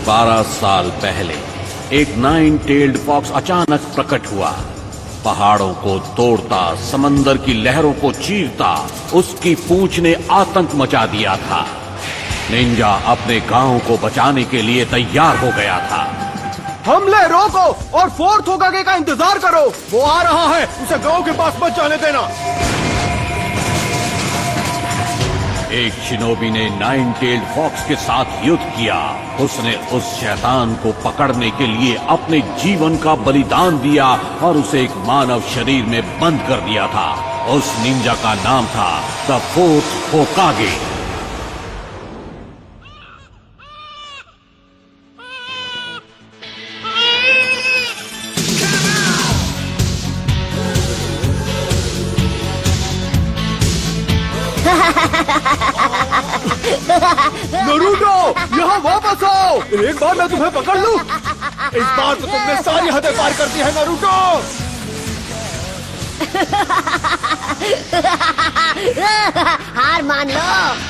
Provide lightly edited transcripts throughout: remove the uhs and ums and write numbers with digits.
12 साल पहले एक 9-tailed फॉक्स अचानक प्रकट हुआ। पहाड़ों को तोड़ता, समंदर की लहरों को चीरता, उसकी पूंछ ने आतंक मचा दिया था। निंजा अपने गांव को बचाने के लिए तैयार हो गया था। हमले रोको और फोर्थ होकागे का इंतजार करो। वो आ रहा है, उसे गांव के पास मत जाने देना। एक शिनोबी ने 9-tailed फॉक्स के साथ युद्ध किया। उसने उस शैतान को पकड़ने के लिए अपने जीवन का बलिदान दिया और उसे एक मानव शरीर में बंद कर दिया था। उस निंजा का नाम था द फोर्थ होकागे। नरूटो, यहाँ वापस आओ। एक बार मैं तुम्हें पकड़ लूं। इस बार तो तुमने सारी हदें पार कर दी है नरूटो। हार मान लो।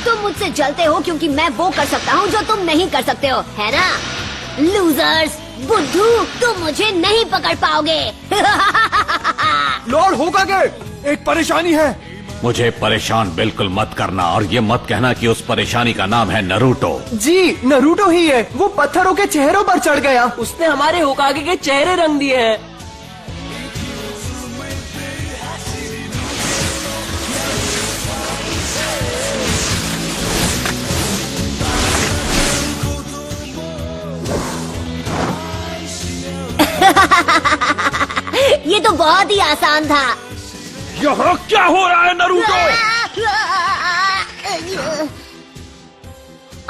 तुम मुझसे जलते हो क्योंकि मैं वो कर सकता हूँ जो तुम नहीं कर सकते हो, है ना? लूजर्स, बुद्धू, तुम मुझे नहीं पकड़ पाओगे। लॉर्ड होकागे, एक परेशानी है। मुझे परेशान बिल्कुल मत करना और ये मत कहना कि उस परेशानी का नाम है नरूटो। जी, नरूटो ही है। वो पत्थरों के चेहरों पर चढ़ गया। उसने हमारे होकागे के चेहरे रंग दिए हैं। ये तो बहुत ही आसान था। यहाँ क्या हो रहा है नरूटो?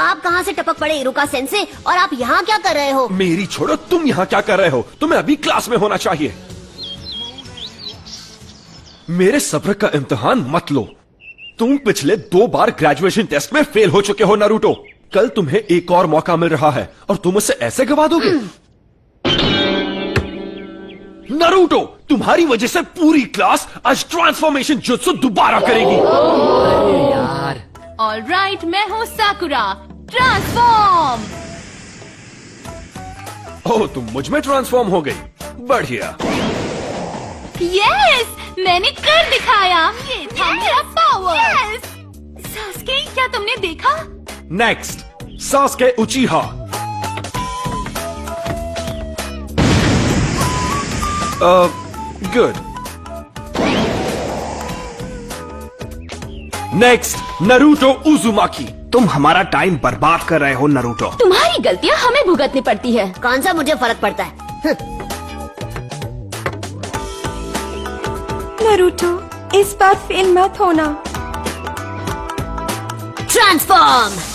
आप कहाँ से टपक पड़े इरुका सेंसे, और आप यहाँ क्या कर रहे हो? मेरी छोड़ो, तुम यहाँ क्या कर रहे हो? तुम्हें अभी क्लास में होना चाहिए। मेरे सब्र का इम्तिहान मत लो। तुम पिछले 2 बार ग्रेजुएशन टेस्ट में फेल हो चुके हो नरूटो। कल तुम्हें एक और मौका मिल रहा है और तुम उसे ऐसे गवा दोगे? नरूटो, तुम्हारी वजह से पूरी क्लास आज ट्रांसफॉर्मेशन जुत्सु दोबारा करेगी। यार। ऑलराइट, मैं हूँ साकुरा। ट्रांसफॉर्म। ओह, तुम मुझ में ट्रांसफॉर्म हो गई। बढ़िया। यस, मैंने कर दिखाया। ये था मेरा पावर। सास्के, क्या तुमने देखा? Next, Sasuke उचिहा। Good. Next, Naruto उजुमाकी। तुम हमारा टाइम बर्बाद कर रहे हो नरूटो। तुम्हारी गलतियाँ हमें भुगतनी पड़ती है। कौन सा मुझे फर्क पड़ता है? नरूटो, इस बार फेल मत होना। ट्रांसफॉर्म।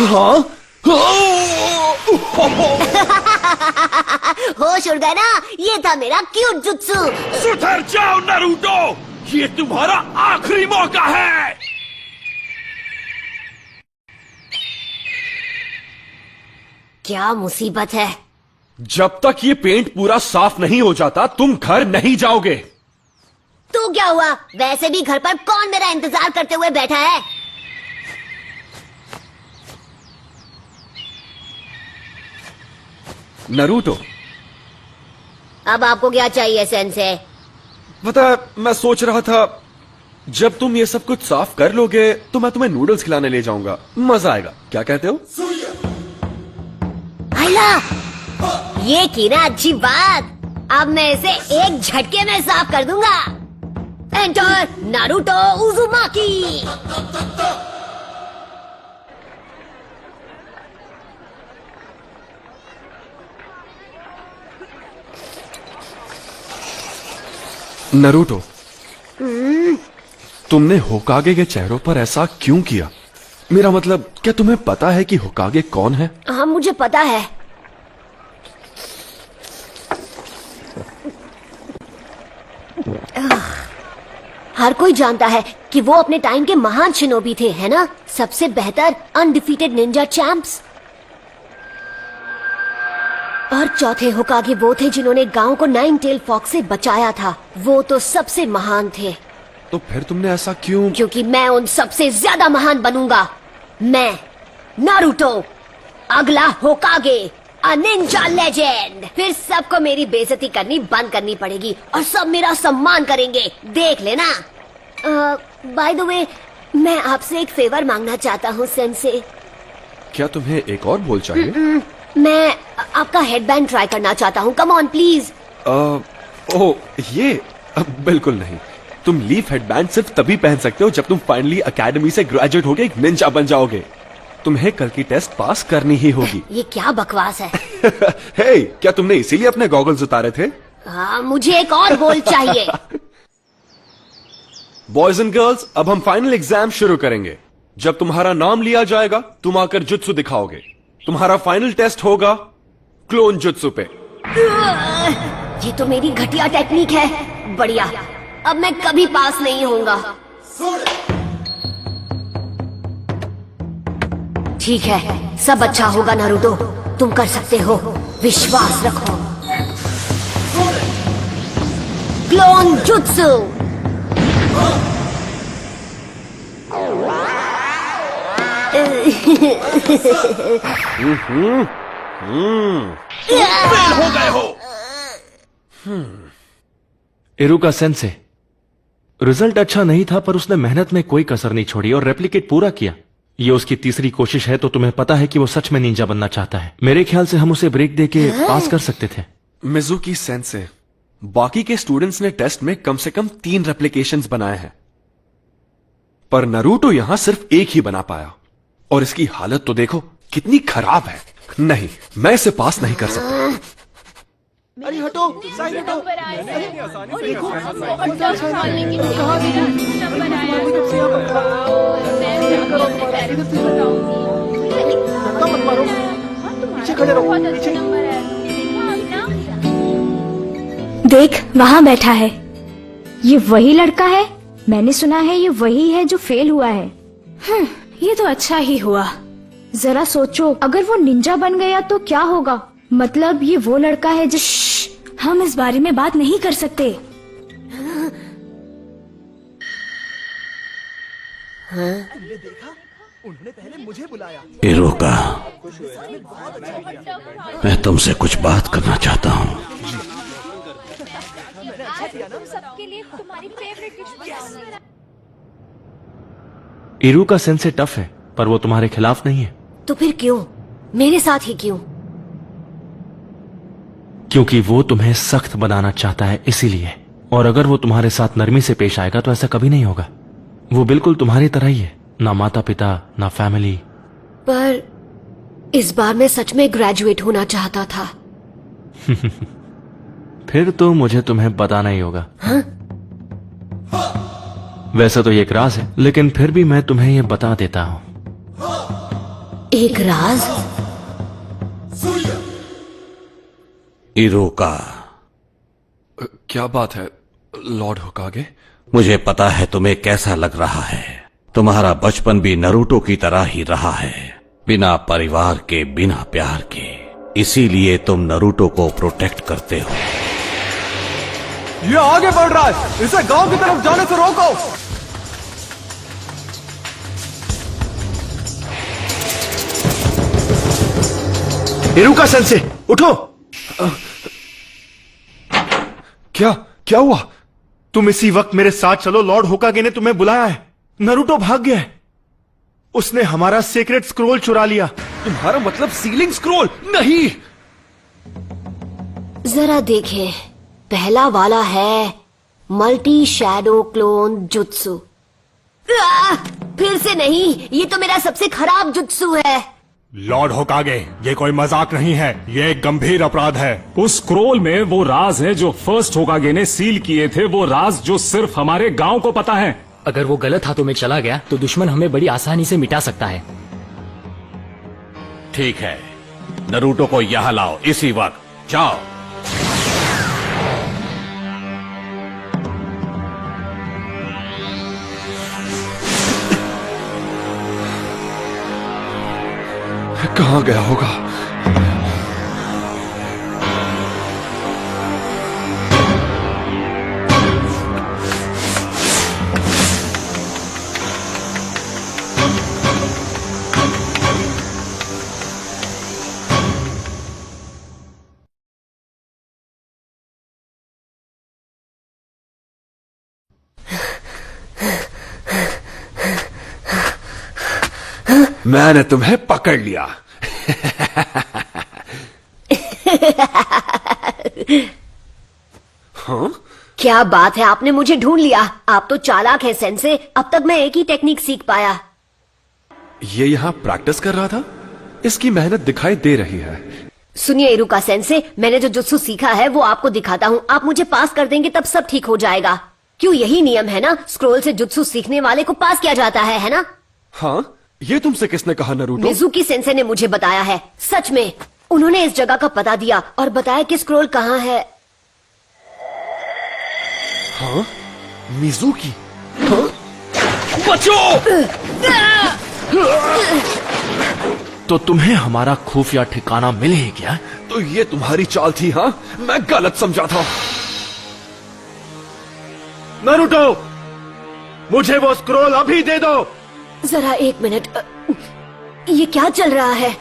हाँ? होश उड़ गया ना? ये था मेरा क्यूट जुत्सु। सुधर जाओ नरूटो, ये तुम्हारा आखिरी मौका है। क्या मुसीबत है? जब तक ये पेंट पूरा साफ नहीं हो जाता, तुम घर नहीं जाओगे। तो क्या हुआ? वैसे भी घर पर कौन मेरा इंतजार करते हुए बैठा है? नरूटो, अब आपको क्या चाहिए सेंसे? पता, मैं सोच रहा था जब तुम ये सब कुछ साफ कर लोगे तो मैं तुम्हें नूडल्स खिलाने ले जाऊंगा। मजा आएगा, क्या कहते हो? आइला, ये की ना अच्छी बात। अब मैं इसे एक झटके में साफ कर दूंगा। Enter Naruto उजुमाकी। नरूटो, तुमने होकागे के चेहरों पर ऐसा क्यों किया? मेरा मतलब, क्या तुम्हें पता है कि होकागे कौन है? हाँ, मुझे पता है। हर कोई जानता है कि वो अपने टाइम के महान शिनोबी थे, है ना? सबसे बेहतर अनडिफीटेड निंजा चैंप्स। और चौथे होकागे वो थे जिन्होंने गांव को 9 टेल फॉक्स से बचाया था। वो तो सबसे महान थे। तो फिर तुमने ऐसा क्यों? क्योंकि मैं उन सबसे ज्यादा महान बनूंगा। मैं नारुतो, अगला होकागे, अ निंजा लेजेंड। फिर सबको मेरी बेइज्जती करनी बंद करनी पड़ेगी और सब मेरा सम्मान करेंगे, देख लेना। बाय द वे, मैं आपसे एक फेवर मांगना चाहता हूँ सेंसे। क्या तुम्हें एक और बोल चाहिए? मैं आपका हेडबैंड ट्राई करना चाहता हूँ, कम ऑन प्लीज। ओह ये बिल्कुल नहीं। तुम लीफ हेडबैंड सिर्फ तभी पहन सकते हो जब तुम फाइनली एकेडमी से ग्रेजुएट होके एक निंजा बन जाओगे। तुम्हें कल की टेस्ट पास करनी ही होगी। ये क्या बकवास है? हे, क्या तुमने इसीलिए अपने गॉगल्स उतारे थे? हाँ, मुझे एक और गोल चाहिए। बॉयज एंड गर्ल्स, अब हम फाइनल एग्जाम शुरू करेंगे। जब तुम्हारा नाम लिया जाएगा तुम आकर जुत्सु दिखाओगे। तुम्हारा फाइनल टेस्ट होगा क्लोन जुत्सु पे। ये तो मेरी घटिया टेक्निक है। बढ़िया, अब मैं कभी पास नहीं होऊंगा। ठीक है, सब अच्छा होगा नारुतो, तुम कर सकते हो, विश्वास रखो। Clone jutsu. हो गए हो। इरुका सेंसे, रिजल्ट अच्छा नहीं था पर उसने मेहनत में कोई कसर नहीं छोड़ी और रेप्लिकेट पूरा किया। ये उसकी तीसरी कोशिश है तो तुम्हें पता है कि वो सच में निंजा बनना चाहता है। मेरे ख्याल से हम उसे ब्रेक देके पास कर सकते थे। मिजुकी सेंसे, बाकी के स्टूडेंट्स ने टेस्ट में कम से कम 3 रेप्लिकेशंस बनाए हैं, पर नारुतो यहां सिर्फ एक ही बना पाया और इसकी हालत तो देखो कितनी खराब है। नहीं, मैं इसे पास नहीं कर सकता। अरे हटो, साइड हटो। देख, वहाँ बैठा है। ये वही लड़का है? मैंने सुना है ये वही है जो फेल हुआ है। ये तो अच्छा ही हुआ। जरा सोचो, अगर वो निंजा बन गया तो क्या होगा? मतलब ये वो लड़का है जिस... हम इस बारे में बात नहीं कर सकते। इरुका, मैं तुमसे कुछ बात करना चाहता हूँ। इरुका सेंसे टफ है पर वो तुम्हारे खिलाफ नहीं है। तो फिर क्यों? मेरे साथ ही क्यों? क्योंकि वो तुम्हें सख्त बनाना चाहता है, इसीलिए। और अगर वो तुम्हारे साथ नरमी से पेश आएगा तो ऐसा कभी नहीं होगा। वो बिल्कुल तुम्हारी तरह ही है, ना माता पिता ना फैमिली। पर इस बार मैं सच में ग्रेजुएट होना चाहता था। फिर तो मुझे तुम्हें बताना ही होगा। हाँ? वैसे तो ये एक राज है, लेकिन फिर भी मैं तुम्हें ये बता देता हूँ। एक राज? इरुका, क्या बात है लॉर्ड होकागे? मुझे पता है तुम्हें कैसा लग रहा है। तुम्हारा बचपन भी नारुतो की तरह ही रहा है, बिना परिवार के, बिना प्यार के। इसीलिए तुम नारुतो को प्रोटेक्ट करते हो। ये आगे बढ़ रहा है, इसे गांव की तरफ जाने से रोको। इरुका सेंसे, उठो। क्या हुआ? तुम इसी वक्त मेरे साथ चलो, लॉर्ड होकागे ने तुम्हें बुलाया है। नारुतो भाग गया है, उसने हमारा सीक्रेट स्क्रोल चुरा लिया। तुम्हारा मतलब सीलिंग स्क्रोल? नहीं। जरा देखें, पहला वाला है मल्टी शैडो क्लोन जुत्सु। फिर से नहीं, ये तो मेरा सबसे खराब जुत्सु है। लॉर्ड होकागे, ये कोई मजाक नहीं है, ये एक गंभीर अपराध है। उस स्क्रोल में वो राज है जो फर्स्ट होकागे ने सील किए थे, वो राज जो सिर्फ हमारे गांव को पता है। अगर वो गलत हाथों में चला गया तो दुश्मन हमें बड़ी आसानी से मिटा सकता है। ठीक है, नारुतो को यहां लाओ इसी वक्त। जाओ। कहां गया होगा? मैंने तुम्हें पकड़ लिया। हाँ? क्या बात है, आपने मुझे ढूंढ लिया। आप तो चालाक है सेंसे। अब तक मैं एक ही टेक्निक सीख पाया। ये यहां प्रैक्टिस कर रहा था? इसकी मेहनत दिखाई दे रही है। सुनिए इरुका सेंसे, मैंने जो जुत्सु सीखा है वो आपको दिखाता हूँ। आप मुझे पास कर देंगे तब सब ठीक हो जाएगा। क्यों, यही नियम है ना? स्क्रोल से जुत्सु सीखने वाले को पास किया जाता है ना? हाँ, ये तुमसे किसने कहा नरूटो? मिजुकी सेंसे ने मुझे बताया है। सच में, उन्होंने इस जगह का पता दिया और बताया कि स्क्रोल कहाँ है। हाँ? मिजुकी? हाँ? बचो! तो तुम्हें हमारा खुफिया ठिकाना मिले ही क्या? तो ये तुम्हारी चाल थी? हाँ, मैं गलत समझा था। नारुतो, मुझे वो स्क्रोल अभी दे दो। जरा एक मिनट, ये क्या चल रहा है?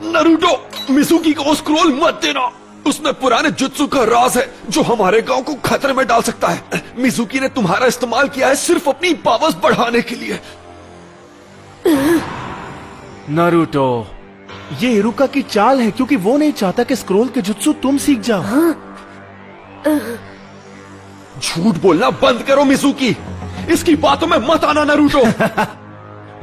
नरूटो, मिजुकी को वो स्क्रोल मत देना। उसमें पुराने जुत्सु का राज है जो हमारे गांव को खतरे में डाल सकता है। मिजुकी ने तुम्हारा इस्तेमाल किया है सिर्फ अपनी पावर्स बढ़ाने के लिए। नारुतो, ये इरुका की चाल है क्योंकि वो नहीं चाहता कि स्क्रोल के जुत्सु तुम सीख जाओ। झूठ बोलना बंद करो मिजुकी। इसकी बातों में मत आना नरूटो।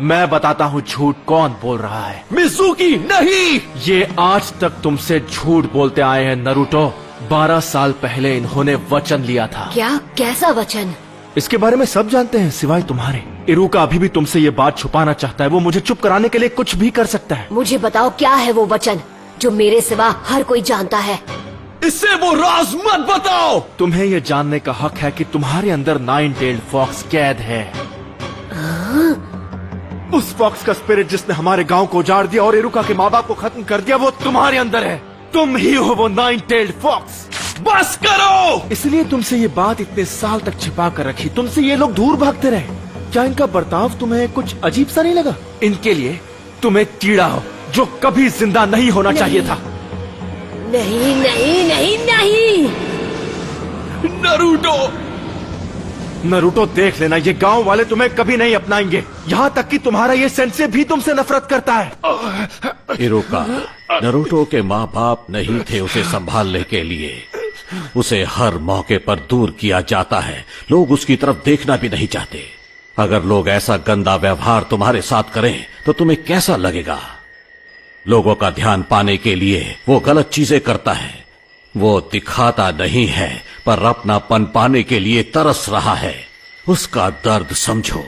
मैं बताता हूँ झूठ कौन बोल रहा है। मिजुकी नहीं। ये आज तक तुमसे झूठ बोलते आए हैं नरूटो। 12 साल पहले इन्होंने वचन लिया था। क्या? कैसा वचन? इसके बारे में सब जानते हैं सिवाय तुम्हारे। इरुका अभी भी तुमसे ये बात छुपाना चाहता है। वो मुझे चुप कराने के लिए कुछ भी कर सकता है। मुझे बताओ क्या है वो वचन जो मेरे सिवा हर कोई जानता है। इससे वो राज मत बताओ। तुम्हें ये जानने का हक है कि तुम्हारे अंदर 9 टेल्ड फॉक्स कैद है। उस फॉक्स का स्पिरिट जिसने हमारे गांव को उजाड़ दिया और इरुका के माँ बाप को खत्म कर दिया, वो तुम्हारे अंदर है। तुम ही हो वो 9 टेल्ड फॉक्स। बस करो। इसलिए तुमसे ये बात इतने साल तक छिपा कर रखी। तुमसे ये लोग दूर भागते रहे। क्या इनका बर्ताव तुम्हें कुछ अजीब सा नहीं लगा? इनके लिए तुम्हें कीड़ा हो जो कभी जिंदा नहीं होना चाहिए था। नहीं नहीं नहीं नहीं। नरूटो, नरूटो देख लेना, ये गांव वाले तुम्हें कभी नहीं अपनाएंगे। यहाँ तक कि तुम्हारा ये सेंसे भी तुमसे नफरत करता है। इरुका, नरूटो के माँ बाप नहीं थे उसे संभालने के लिए। उसे हर मौके पर दूर किया जाता है। लोग उसकी तरफ देखना भी नहीं चाहते। अगर लोग ऐसा गंदा व्यवहार तुम्हारे साथ करें तो तुम्हें कैसा लगेगा? लोगों का ध्यान पाने के लिए वो गलत चीजें करता है। वो दिखाता नहीं है पर अपनापन पाने के लिए तरस रहा है। उसका दर्द समझो।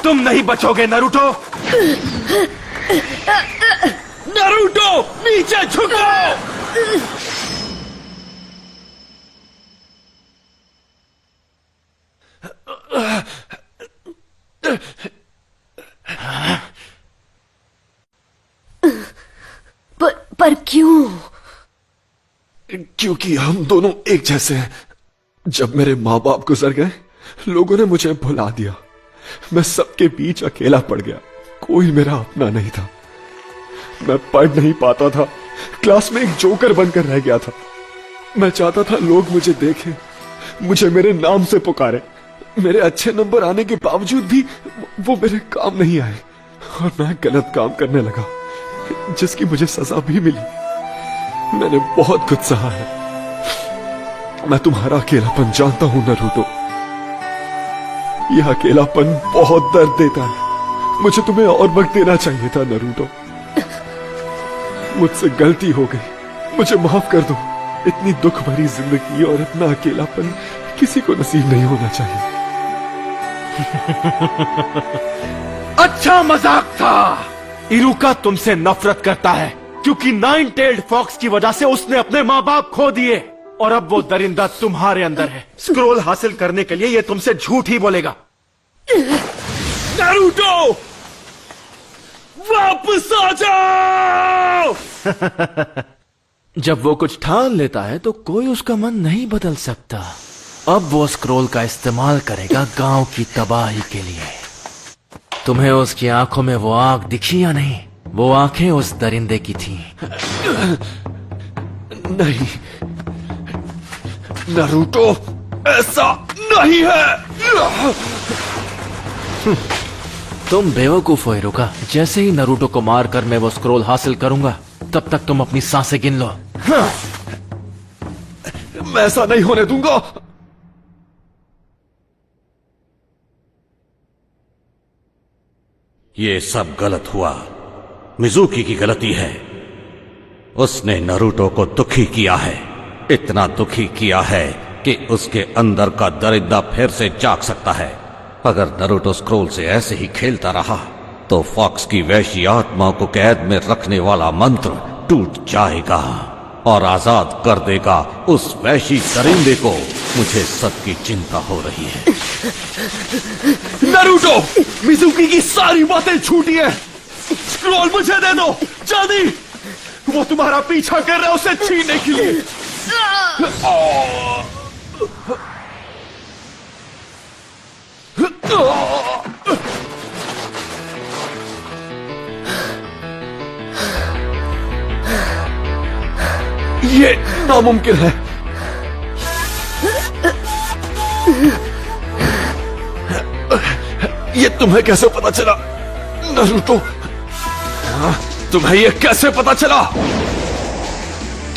तुम नहीं बचोगे नरूटो। नरूटो, नीचे झुको। पर क्यों? क्योंकि हम दोनों एक जैसे हैं। जब मेरे माँ बाप गुजर गए, लोगों ने मुझे भुला दिया। मैं सबके बीच अकेला पड़ गया। कोई मेरा अपना नहीं था। मैं पढ़ नहीं पाता था। क्लास में एक जोकर बनकर रह गया था। मैं चाहता था लोग मुझे देखें, मुझे मेरे नाम से पुकारे। मेरे अच्छे नंबर आने के बावजूद भी वो मेरे काम नहीं आए और मैं गलत काम करने लगा, जिसकी मुझे सजा भी मिली। मैंने बहुत कुछ सहा है। मैं तुम्हारा अकेलापन जानता हूं नरूटो। यह अकेलापन बहुत दर्द देता है। मुझे तुम्हें और वक्त देना चाहिए था नरूटो। मुझसे गलती हो गई, मुझे माफ कर दो। इतनी दुख भरी जिंदगी और इतना अकेलापन किसी को नसीब नहीं होना चाहिए। अच्छा मजाक था। इरुका तुमसे नफरत करता है क्योंकि 9 टेल्ड फॉक्स की वजह से उसने अपने माँ बाप खो दिए और अब वो दरिंदा तुम्हारे अंदर है। स्क्रोल हासिल करने के लिए ये तुमसे झूठ ही बोलेगा। नारुतो, वापस आ जाओ। जब वो कुछ ठान लेता है तो कोई उसका मन नहीं बदल सकता। अब वो स्क्रोल का इस्तेमाल करेगा गांव की तबाही के लिए। तुम्हें उसकी आंखों में वो आग दिखी या नहीं? वो आंखें उस दरिंदे की थीं। नहीं नारुतो, ऐसा नहीं है। तुम बेवकूफ हो इरुका। जैसे ही नरूटो को मारकर मैं वो स्क्रोल हासिल करूंगा, तब तक तुम अपनी सांसें गिन लो। मैं ऐसा नहीं होने दूंगा। ये सब गलत हुआ। मिजुकी की गलती है। उसने नरूटो को दुखी किया है, इतना दुखी किया है कि उसके अंदर का दरिद्र फिर से जाग सकता है। अगर नरूटो स्क्रोल से ऐसे ही खेलता रहा तो फॉक्स की वैशी आत्मा को कैद में रखने वाला मंत्र टूट जाएगा और आजाद कर देगा उस वैशी दरिंदे को। मुझे सबकी चिंता हो रही है। नारुतो, मिजुकी की सारी बातें झूठी है। स्क्रोल मुझे दे दो जल्दी। वो तुम्हारा पीछा कर रहा है उसे छीनने के लिए। ये नामुमकिन है। ये तुम्हें कैसे पता चला नारुतो? तुम्हें ये कैसे पता चला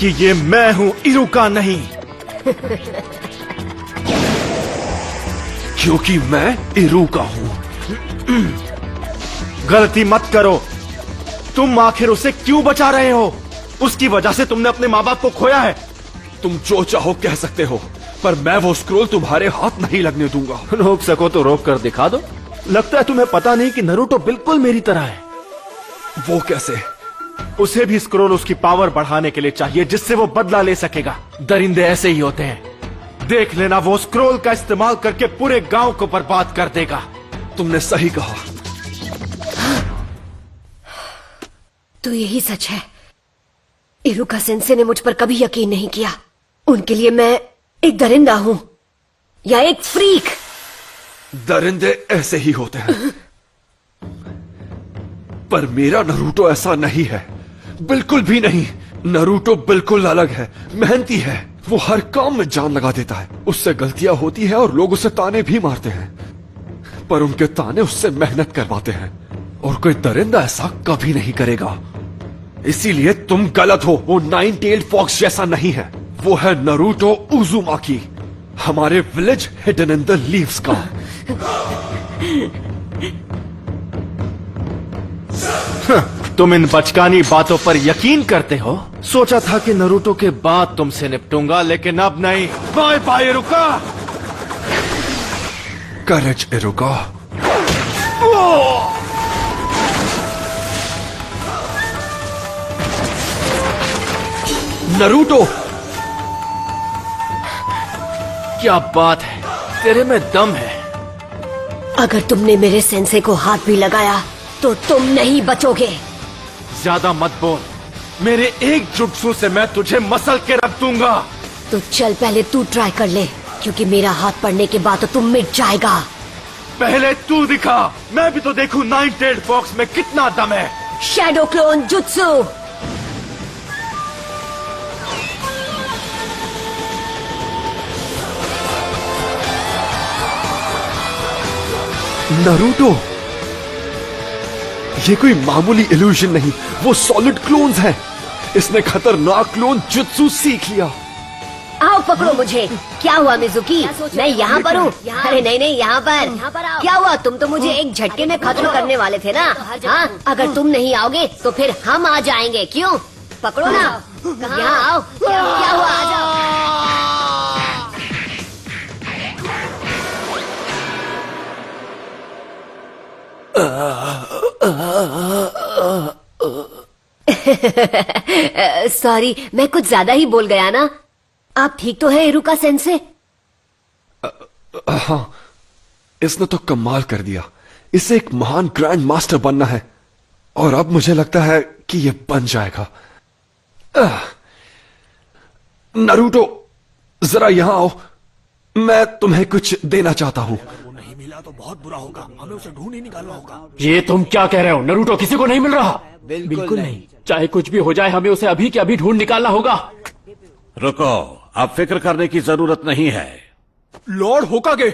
कि ये मैं हूं, इरुका नहीं? क्योंकि मैं इरुका हूं। गलती मत करो। तुम आखिर उसे क्यों बचा रहे हो? उसकी वजह से तुमने अपने माँ बाप को खोया है। तुम जो चाहो कह सकते हो, पर मैं वो स्क्रोल तुम्हारे हाथ नहीं लगने दूंगा। रोक सको तो रोक कर दिखा दो। लगता है तुम्हें पता नहीं कि नरूटो बिल्कुल मेरी तरह है। वो कैसे? उसे भी स्क्रोल उसकी पावर बढ़ाने के लिए चाहिए, जिससे वो बदला ले सकेगा। दरिंदे ऐसे ही होते हैं। देख लेना, वो स्क्रोल का इस्तेमाल करके पूरे गांव को बर्बाद कर देगा। तुमने सही कहा। तो यही सच है। इरुका सेंसे ने मुझ पर कभी यकीन नहीं किया। उनके लिए मैं एक दरिंदा हूं या एक फ्रीक। दरिंदे ऐसे ही होते हैं, पर मेरा नरूटो ऐसा नहीं है, बिल्कुल भी नहीं। नरूटो बिल्कुल अलग है, मेहनती है। वो हर काम में जान लगा देता है। उससे गलतियां होती है और लोग उसे ताने भी मारते हैं, पर उनके ताने उससे मेहनत करवाते हैं। और कोई दरिंदा ऐसा कभी नहीं करेगा। इसीलिए तुम गलत हो। वो नाइन टेल्ड फॉक्स जैसा नहीं है। वो है नरूटो उजुमाकी, हमारे village hidden in the leaves का। तुम इन बचकानी बातों पर यकीन करते हो? सोचा था कि नरूटो के बाद तुमसे निपटूंगा, लेकिन अब नहीं। बाय बाय इरुका। करेज इरुका। नरूटो, क्या बात है, तेरे में दम है। अगर तुमने मेरे सेंसे को हाथ भी लगाया तो तुम नहीं बचोगे। ज्यादा मत बोल। मेरे एक जुट्सू से मैं तुझे मसल के रख दूंगा। तो चल पहले तू ट्राई कर ले, क्योंकि मेरा हाथ पड़ने के बाद तो तुम मिट जाएगा। पहले तू दिखा, मैं भी तो देखूं नाइन टेल्ड फॉक्स में कितना दम है। Shadow clone jutsu. नरूटो, ये कोई मामूली इल्यूजन नहीं, वो सॉलिड क्लोन्स हैं। इसने खतरनाक क्लोन जुत्सु सीख लिया। आओ पकड़ो मुझे। क्या हुआ मिजुकी? मैं यहाँ पर हूँ। अरे नहीं नहीं, यहाँ पर। क्या हुआ? तुम तो मुझे एक झटके में खत्म करने वाले थे ना। हाँ, अगर तुम नहीं आओगे तो फिर हम आ जाएंगे। क्यों? पकड़ो ना, यहाँ आओ। क्या हुआ? आ जाओ। सॉरी, मैं कुछ ज्यादा ही बोल गया ना। आप ठीक तो है इरुका सेंसे? हाँ, इसने तो कमाल कर दिया। इसे एक महान ग्रैंड मास्टर बनना है, और अब मुझे लगता है कि ये बन जाएगा। नरूटो, जरा यहां आओ। मैं तुम्हें कुछ देना चाहता हूं। ये तुम क्या कह रहे हो? नरूटो किसी को नहीं मिल रहा। बिल्कुल नहीं। चाहे कुछ भी हो जाए, हमें उसे अभी के अभी ढूंढ निकालना होगा। रुको, अब फिक्र करने की जरूरत नहीं है। लॉर्ड होकागे,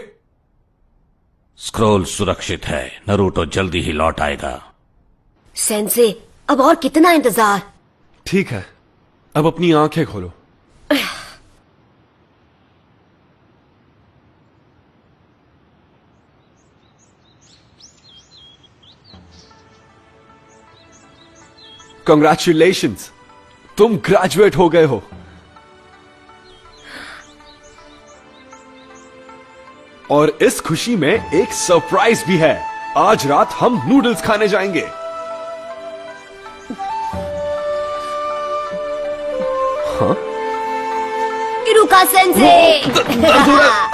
स्क्रोल सुरक्षित है, नरूटो जल्दी ही लौट आएगा। सेंसे, अब और कितना इंतजार? ठीक है, अब अपनी आंखें खोलो। Congratulations, तुम ग्रेजुएट हो गए हो। और इस खुशी में एक सरप्राइज भी है। आज रात हम नूडल्स खाने जाएंगे। हाँ? इरुका सेंसे!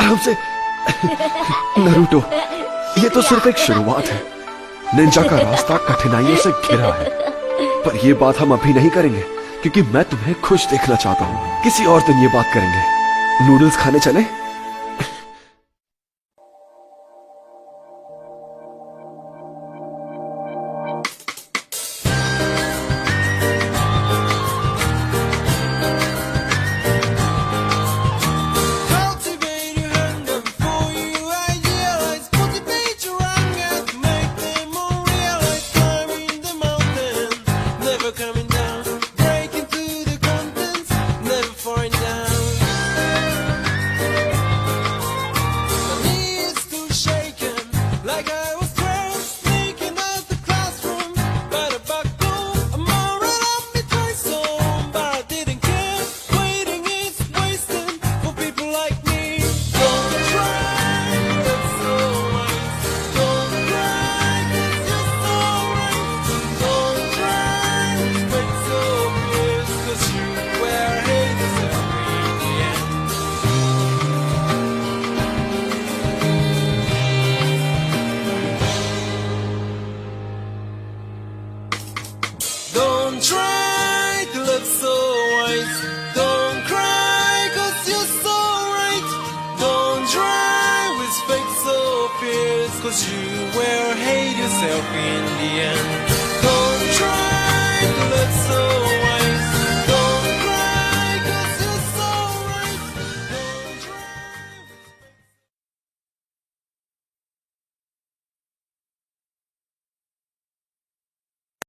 हमसे नरूटो, ये तो सिर्फ एक शुरुआत है। निंजा का रास्ता कठिनाइयों से घिरा है, पर ये बात हम अभी नहीं करेंगे क्योंकि मैं तुम्हें खुश देखना चाहता हूँ। किसी और दिन ये बात करेंगे। नूडल्स खाने चले?